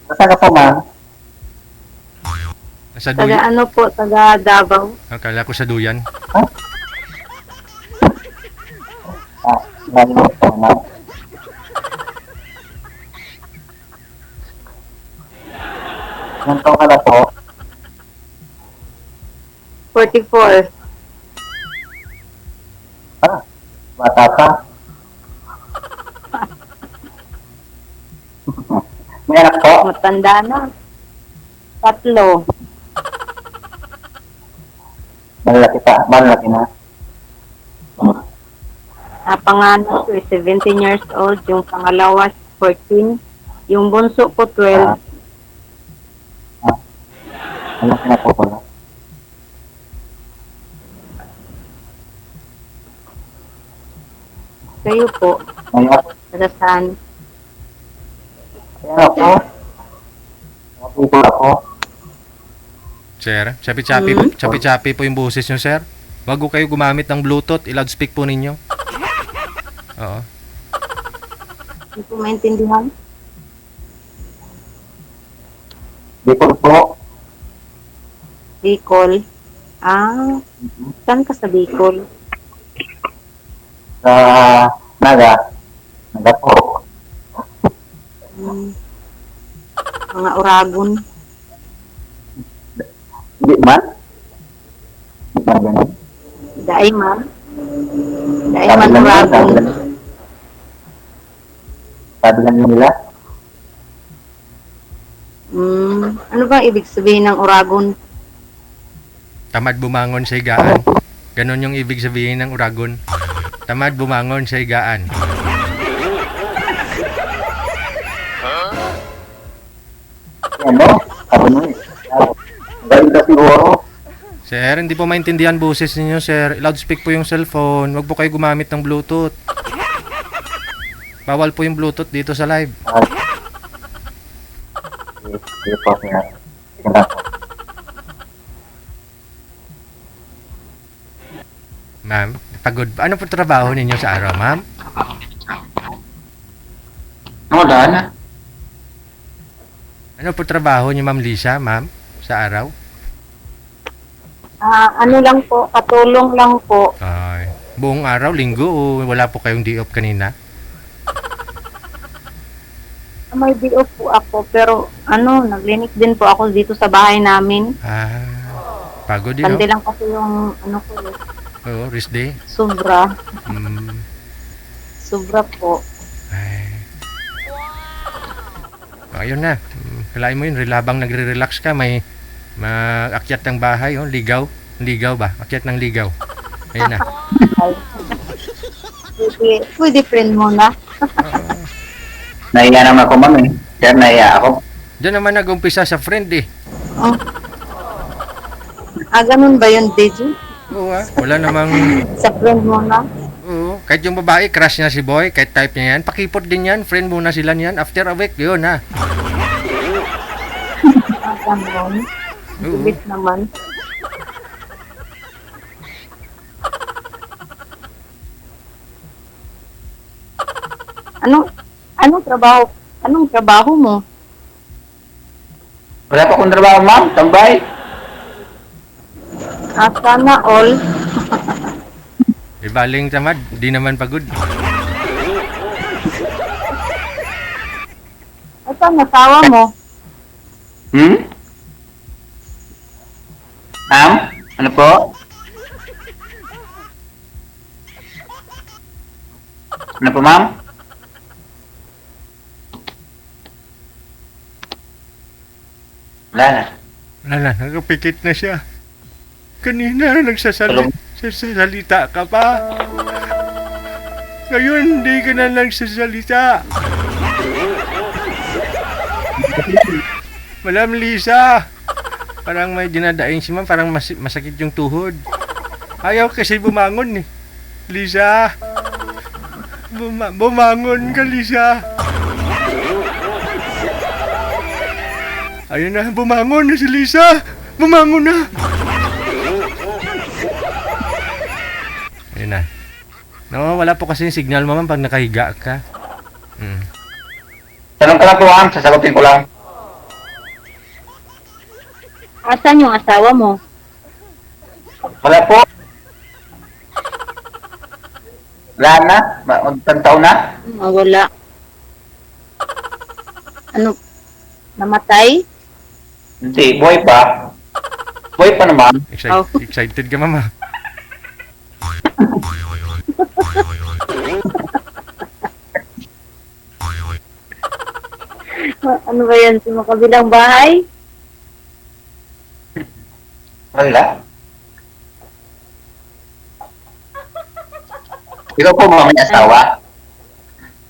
Saan ka po, ma'am? Sa Taga duyan. ano po, taga Davao. Akala ko sa duyan. Ma'am po, ma'am. Ilan taon ka na po? 44. Bata pa? May anak po? Matanda na. 3. Malaki pa. Malaki na. Pangalan ko is 17 years old. Yung pangalawa 14. Yung bunso ko 12. Malaki na po pala. Kayo po, May apo. taga saan? May apo. May apo ako. Sir, chapi-chapi po yung boses nyo, sir. Wag ko kayo gumamit ng Bluetooth. I-loudspeak po ninyo. Oo. Hindi ko maintindihan. Bicol po. Bicol. Saan ka sa Bicol? Sa Naga. Naga po. Mga Uragon. Hindi man? Hindi man ganun. Daiman. Sabi Daiman lang nila, Uragon. sabi lang nila. Ano bang ibig sabihin ng Uragon? Tamad bumangon sa higaan. Ganon yung ibig sabihin ng Uragon. Tamad bumangon sa higaan. Ano? Sabi mo eh. Galing ka siguro. Sir, hindi po maintindihan boses ninyo, sir. I-loudspeak po yung cellphone. Wag po kayo gumamit ng Bluetooth. Bawal po yung Bluetooth dito sa live. Sige po, sir. Sige na po. Ma'am, pagod ba? Ano po trabaho ninyo sa araw, ma'am? Wala na. Ano po trabaho niyo, Ma'am Lisa, ma'am, sa araw? Ano lang po, katulong lang po. Ay, buong araw, linggo, o wala po kayong day off kanina? May day off po ako, pero naglinis din po ako dito sa bahay namin. Pagod din, Sandi no? lang kasi yung ko, Oo, rest day. sobra. Mm, Sobra po. ay. Ayun na. Kalain mo yun, labang nagre-relax ka, may maakyat ng bahay, oh, ligaw. Ligaw ba? Akyat ng ligaw. Ayun na. Pwede friend mo na. Nahiya naman ako, ma'am eh. Sir, nahiya ako. Diyan naman nag-umpisa sa friend eh. Oh. Ganun ba yun, Deji? Oo, wala namang... Sa friend mo na? Oo, kahit yung babae, crush niya si boy, kahit type niya yan, pakipot din yan, friend muna sila niyan, after a week, yun ha. Ganun. Oo. Bilis naman. Anong trabaho? Anong trabaho mo? Wala pa akong trabaho, ma'am. Tambay. Sana all. Di baling tamad, di naman pagod. Saan nasawa mo? Ma'am? Ano po? Ano po, ma'am? Wala na. Wala na, nakapikit na siya. Kanina nagsasalita ka pa. Ngayon, hindi ka na nagsasalita. Madam Lisa, parang may dinadaing si ma'am, parang masakit yung tuhod. Ayaw kasi bumangon eh. Lisa, bumangon ka, Lisa. Ayun na, bumangon na si Lisa. Bumangon na. Ayun na. No, wala po kasi yung signal, ma'am, pag nakahiga ka. Mm. Tanong ka lang po, ma'am. Sasagutin ko lang. Asan yung asawa mo? Wala po. Wala na. Magtantaw na. Wala. Ano? Namatay? Hindi. Buhay pa. Buhay pa naman. Excited ka, mama. Ano ba yan? Sa makabilang bahay? Wala. Ikaw po, ma'am, may asawa?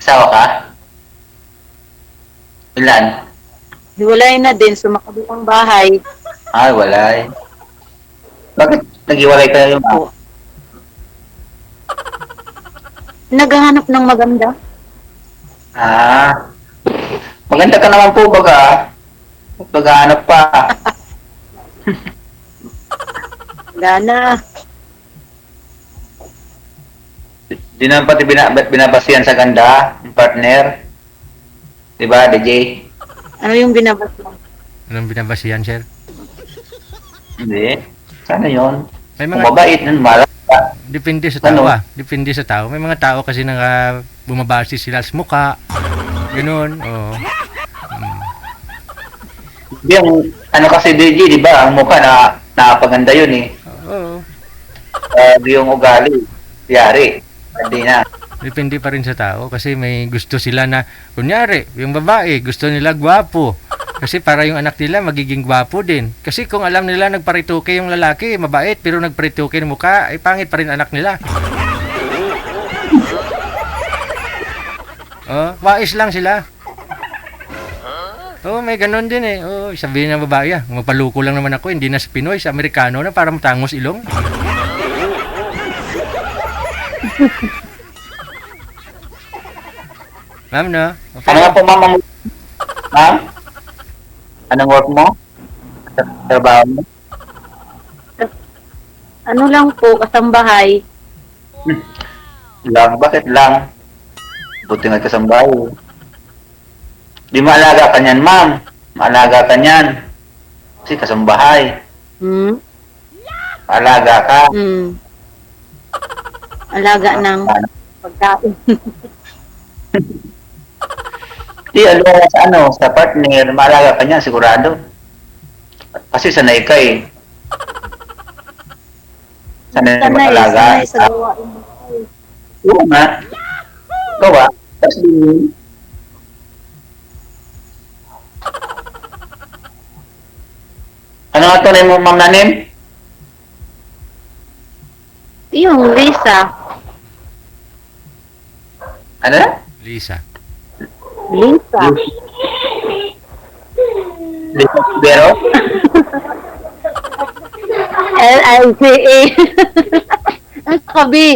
Asawa ka? Ilan? Hiwalay na din sa makabilang bahay. Ay, wala eh. Bakit nag-iwalay kayo, ma'am? Naghahanap ng maganda. Ah. Maganda ka naman po, baga. Paghahanap pa. Wala na. Di naman pati binabasihan sa ganda, yung partner. Diba, DJ? Ano yung binabas mo? Anong binabasihan, sir? Hindi. Sana yun. May Kung mga mabait, nun, malak ka. depende sa tao Ano? Depende sa tao. May mga tao kasi na bumabase sila sa muka. Ganun. Oo. Hindi, ano kasi DJ, di ba? Ang mukha na nakapaganda yun eh. Oo. Yung ugali, yari. Hindi na. Depende pa rin sa tao kasi may gusto sila na kunyari, yung babae gusto nila gwapo. Kasi para yung anak nila magiging gwapo din. Kasi kung alam nila nagparituke yung lalaki, mabait, pero nagparituke ng mukha, ay pangit pa rin anak nila. Oh, wais lang sila. Oh, may ganun din eh. Oh, sabihin ng babae, mapaluko lang naman ako, hindi na sa Pinoy, sa Amerikano na para matangos ilong. Ma'am, no? Ano nga po, ma'am? Ma'am? Anong work mo? Trabaho mo? Ano lang po, kasambahay. Lang, bakit lang? Buti nga kasambahay. Di maalaga ka niyan, ma'am. Maalaga ka niyan. Kasi kasambahay. Hmm? Maalaga ka. Hmm. Alaga ng pagkain. Di, sa sa partner, maalaga ka niyan, sigurado. Kasi sanay ka eh. Sanay na mag-alaga. Sanay sa gawain mo. Oo nga. Ikaw Kasi, ano nga tunay mo, ma'am Nanim? Yung Lisa. Ano na? Lisa. Lisa. Lisa Sibero? L-I-C-A. Ang kabi.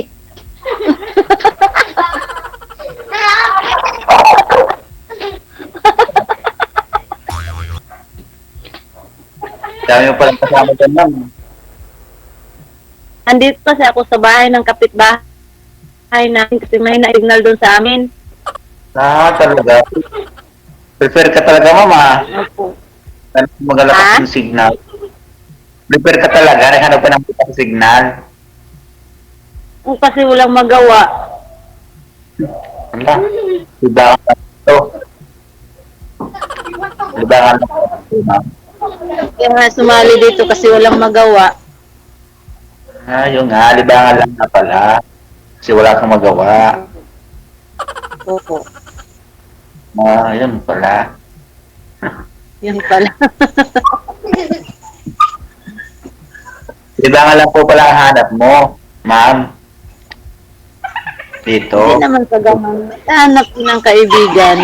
Dami mo palang kasama dyan, ma'am. Andito kasi ako sa bahay ng kapitbahay namin kasi may na-signal doon sa amin. Talaga. Prepare ka talaga, ma'am, Opo. Hanap mo magalakas Ha? ng signal. Prepare ka talaga, hanap ka ng magalakas ng signal. Kung kasi walang magawa. Ano? Diba ka ito? Diba ka ito, ma'am? Kaya nga sumali dito kasi walang magawa. Yung nga, libangan lang na pala. Kasi wala kang magawa. Opo. Yun pala. Yun pala. Libangan lang po pala ang hanap mo, ma'am. Dito. Hindi naman sa gaman. Hanap ng kaibigan.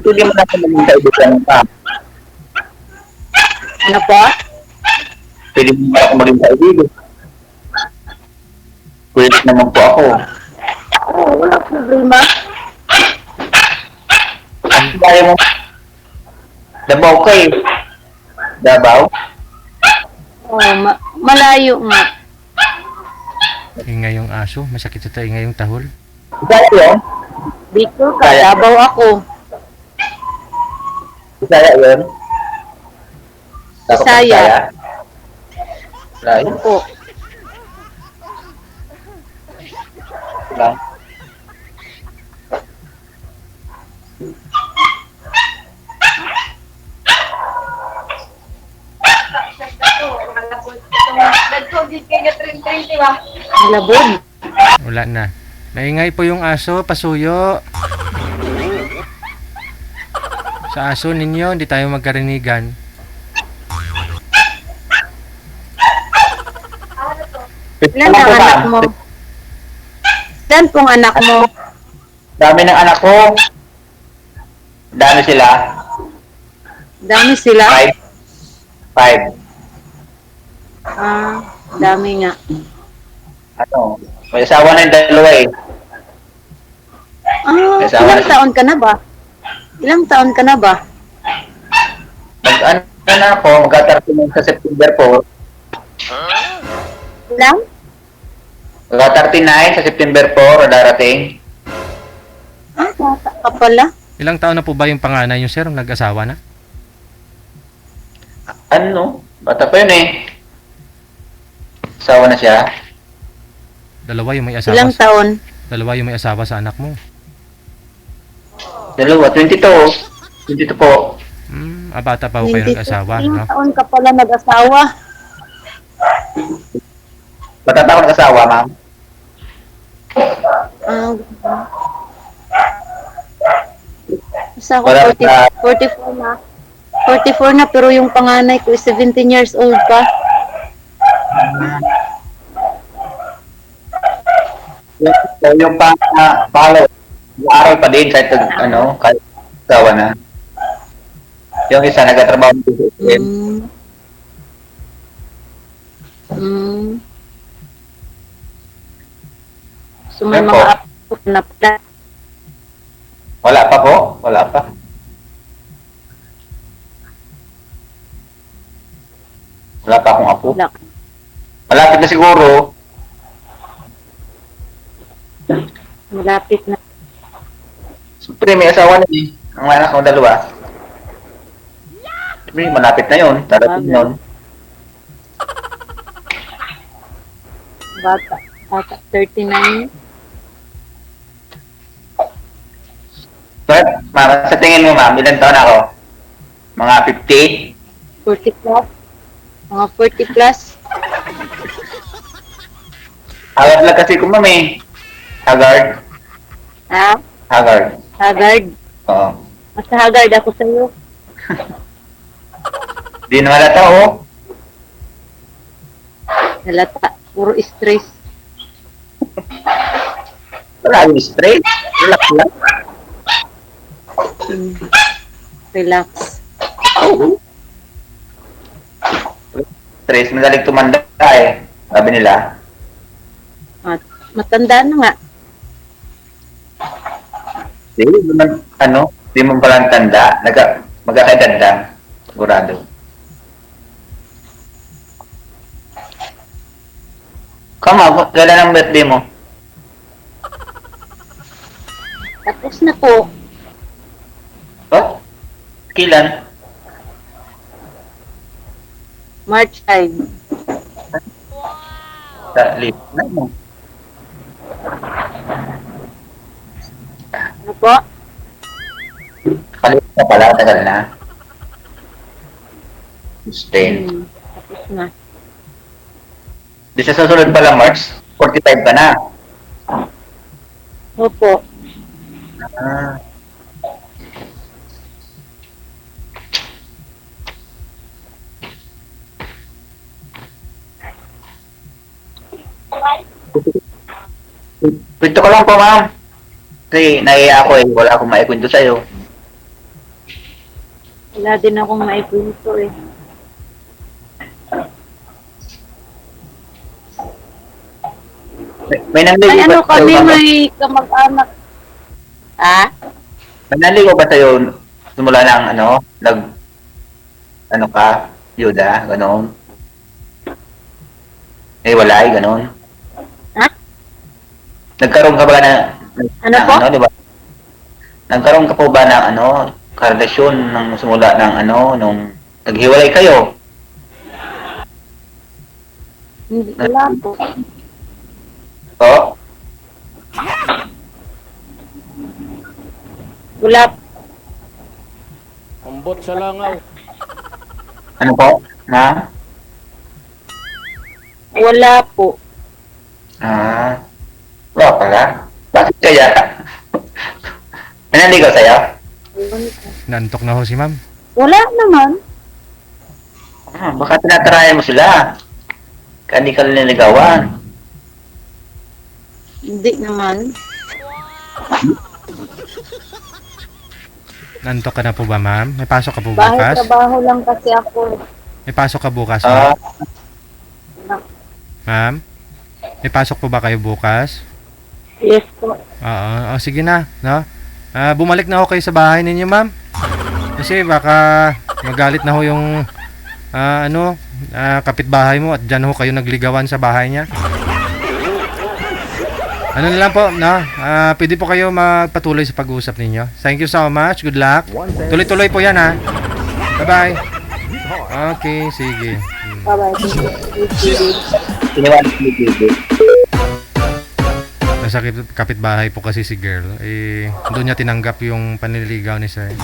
Hindi mo natin maging kaibigan, ma'am. Ano po? Pwede mo ba ako maging kaibigan? Pwede naman po ako. Oo, wala problema. Ang kaya mo, Davao ka eh. Davao? Oo, malayo nga. Ingay yung aso. Masakit ito ingay yung tahol. Bisaya yun? Bicol ka, Kaya. Davao ako. Bisaya yun? Ako pa Bisaya. Right? Opo. Lang. Malabog. Wala na. Maingay po yung aso, pasuyo. Sa aso ninyo, hindi tayo magkarinigan. Ilan ang anak mo? Ilan pong anak mo? Dami ng anak ko. Dami sila. Dami sila? Five. Five. Ah, dami nga. Ano? May asawa na yung dalawa eh. Ah, Kasama ilang na- taon ka na ba? Ilang taon ka na ba? Ano na ako, magka-39 sa September 4. Ilang? Magka-39 sa September 4 darating. Ah, bata ka pala. Ilang taon na po ba yung panganay yung sir? Nag-asawa na? Ano? Bata pa yun eh. Asawa na siya. Dalawa yung may asawa. Ilang taon? Dalawa yung may asawa sa anak mo. Dalawa, 22. 22 po. Bata pa po kayo 22. nag-asawa, Ilang no? taon ka pala nag-asawa? Bata pa ako nag-asawa, ma'am. Ah, basta ako Wala 40, na. 44 na. 44 na pero yung panganay ko is 17 years old pa. Yung palo, aral pa din kahit kahit asawa na. Yung isa nagtatrabaho sa SM. Mm. Mm. So may Opo. mga apo na pala. Wala pa po, wala pa. Wala pa akong apo. Wala. Malapit na siguro. Malapit na. Siyempre, may asawa na eh. Ang anak ko dalawa. Siyempre, malapit na yun. Darating Bagay. yun. Bata. Bata. 39. But, ma'am, sa tingin mo, ma'am, ilan taon ako? Mga 50? 40 plus. Mga 40 plus. Haggard lang kasi ko, ma'am eh. Haggard. Ha? Haggard. Haggard. Oo. Mas haggard ako sa'yo. Di na malata, oh. Halata. Puro stress. Wala yung straight. Relax lang. Mm. Relax. Stress, madaling tumanda eh. Sabi nila. At matanda na nga. Di mo palang tanda. Magkakaedad lang. Sigurado. Kama, kailan ang birthday mo? Tapos na po. Oh? Kailan? March 5. Sa late na mo. Ano po? Kalit na pala, tagal na. 10. Tapos na. Di sa susunod pala March, 45 ka na. Opo. Ah. Kwento ko lang po, ma'am. Kasi naiya ako eh. Wala akong maikwento sa'yo. Wala din akong maikwento eh. May nanligo Ay, ano ba sa'yo, kami, ma'am? may kamag-anak. Ha? May nanligo ba sa'yo simula ng Yuda, gano'n? Walay, gano'n? Ha? Nagkaroon ka ba na, Ano po? di ba? Nagkaroon ka po ba ng karelasyon ng simula ng nung naghiwalay kayo? Hindi, wala po. Po? Wala, Ambot sa langaw. Ano po? Na? wala po. Wala pala. Bakit kaya? May nanligaw sa'yo? Nantok na ho si ma'am. Wala naman. Baka tinatarayan mo sila. Kaya hindi ka nililigawan. Hindi naman. Nantok ka na po ba, ma'am? May pasok ka po Bahay bukas? trabaho lang kasi ako. May pasok ka bukas, Ah, ma'am? Ma'am? May pasok po ba kayo bukas? Yes po. Oo. O, sige na, no? Bumalik na ho kayo sa bahay ninyo, ma'am. Kasi baka magalit na ho yung kapitbahay mo at dyan ho kayo nagligawan sa bahay niya. Ano na lang po, no? Pwede po kayo magpatuloy sa pag-uusap ninyo. Thank you so much. Good luck. Tuloy-tuloy po yan, ha? Bye-bye. Okay, sige. Bye-bye. iniwan ko ni Bibi. Nasa kapitbahay po kasi si girl. Doon niya tinanggap yung panliligaw ni sir.